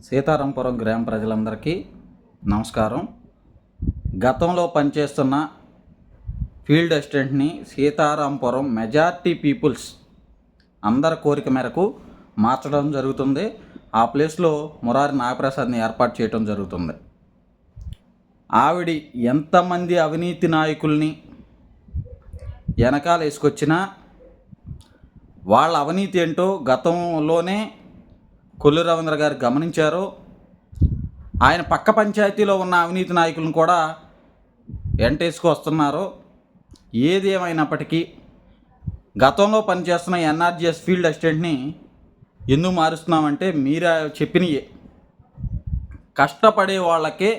సీతారాంపురం గ్రామ ప్రజలందరికీ నమస్కారం. గతంలో పనిచేస్తున్న ఫీల్డ్ అసిస్టెంట్ని సీతారాంపురం మెజారిటీ పీపుల్స్ అందరి కోరిక మేరకు మార్చడం జరుగుతుంది. ఆ ప్లేస్లో మురారి నాగప్రసాద్ని ఏర్పాటు చేయడం జరుగుతుంది. ఆవిడ ఎంతమంది అవినీతి నాయకుల్ని వెనకాల వేసుకొచ్చినా వాళ్ళ అవినీతి ఏంటో గతంలోనే కొల్లు రవీంద్ర గారు గమనించారు. ఆయన పక్క పంచాయతీలో ఉన్న అవినీతి నాయకులను కూడా వెంటేసుకు వస్తున్నారు. ఏది ఏమైనప్పటికీ గతంలో పనిచేస్తున్న ఎన్ఆర్జీఎస్ ఫీల్డ్ అసిస్టెంట్ని ఎందుకు మారుస్తున్నామంటే మీరు చెప్పినయే కష్టపడే వాళ్ళకే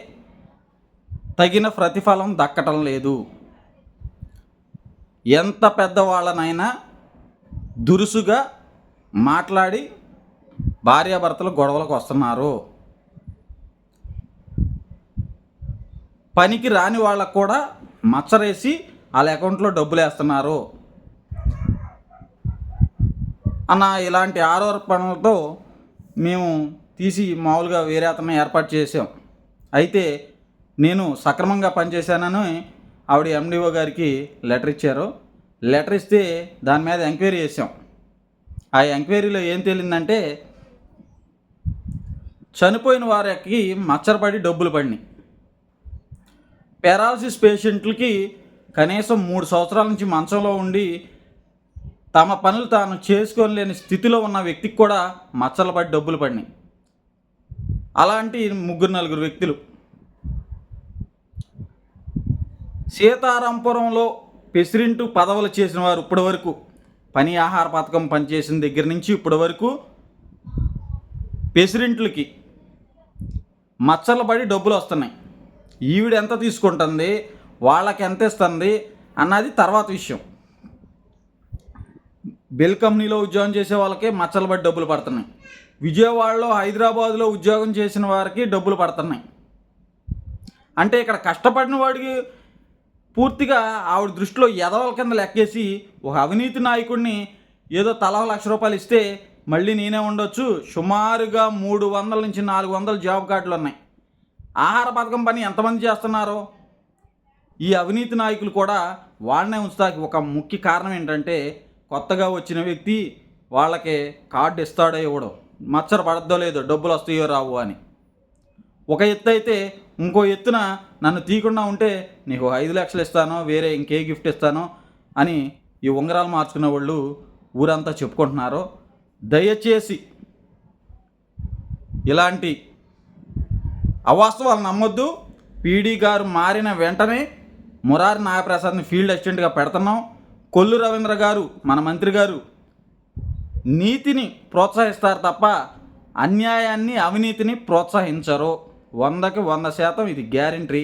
తగిన ప్రతిఫలం దక్కటం లేదు. ఎంత పెద్దవాళ్ళనైనా దురుసుగా మాట్లాడి భార్యాభర్తలు గొడవలకు వస్తున్నారు. పనికి రాని వాళ్ళకు కూడా మచ్చరేసి వాళ్ళ అకౌంట్లో డబ్బులు వేస్తున్నారు అన్న ఇలాంటి ఆరోపణలతో మేము తీసి మామూలుగా వేరే అతన్ని ఏర్పాటు చేసాం. అయితే నేను సక్రమంగా పనిచేశానని ఆవిడ ఎండిఓ గారికి లెటర్ ఇచ్చారు. లెటర్ ఇస్తే దాని మీద ఎంక్వైరీ చేసాం. ఆ ఎంక్వైరీలో ఏం తేలిందంటే చనిపోయిన వారికి మచ్చరపడి డబ్బులు పడినాయి. పెరాలసిస్ పేషెంట్లకి కనీసం 3 సంవత్సరాల నుంచి మంచంలో ఉండి తమ పనులు తాను చేసుకోలేని స్థితిలో ఉన్న వ్యక్తికి కూడా మచ్చలు పడి డబ్బులు పడినాయి. అలాంటి 3-4 వ్యక్తులు సీతారాంపురంలో ప్రెసిడెంట్ పదవులు చేసిన వారు ఇప్పటి వరకు పని ఆహార పథకం పనిచేసిన దగ్గర నుంచి ఇప్పటి వరకు ప్రెసిడెంట్లకి మచ్చలు పడి డబ్బులు వస్తున్నాయి. ఈవిడ ఎంత తీసుకుంటుంది, వాళ్ళకి ఎంత ఇస్తుంది అన్నది తర్వాత విషయం. బెల్ కంపెనీలో ఉద్యోగం చేసే వాళ్ళకి మచ్చలు పడి డబ్బులు పడుతున్నాయి. విజయవాడలో హైదరాబాదులో ఉద్యోగం చేసిన వారికి డబ్బులు పడుతున్నాయి. అంటే ఇక్కడ కష్టపడిన వాడికి పూర్తిగా ఆవిడ దృష్టిలో ఎదవల కింద లెక్కేసి ఒక అవినీతి నాయకుడిని ఏదో తలా ₹1,00,000 ఇస్తే మళ్ళీ నేనే ఉండొచ్చు. సుమారుగా 300 నుంచి 400 జాబ్ కార్డులు ఉన్నాయి. ఆహార పథకం పని ఎంతమంది చేస్తున్నారో ఈ అవినీతి నాయకులు కూడా వాళ్ళనే ఉంచుతాకి ఒక ముఖ్య కారణం ఏంటంటే కొత్తగా వచ్చిన వ్యక్తి వాళ్ళకి కార్డు ఇస్తాడో ఇవ్వడం, మచ్చర పడద్దో లేదో, డబ్బులు వస్తాయో రావు అని ఒక ఎత్తు అయితే, ఇంకో ఎత్తున నన్ను తీయకుండా ఉంటే నీకు 5 లక్షలు ఇస్తానో వేరే ఇంకే గిఫ్ట్ ఇస్తానో అని ఈ ఉంగరాలు మార్చుకునే వాళ్ళు ఊరంతా చెప్పుకుంటున్నారు. దయచేసి ఇలాంటి అవాస్తవాలు నమ్మొద్దు. పీడీ గారు మారిన వెంటనే మురారి నాగప్రసాద్ని ఫీల్డ్ అసిస్టెంట్గా పెడుతున్నాం. కొల్లు రవీంద్ర గారు మన మంత్రి గారు నీతిని ప్రోత్సహిస్తారు తప్ప అన్యాయాన్ని అవినీతిని ప్రోత్సహించరు. 100% ఇది గ్యారెంటీ.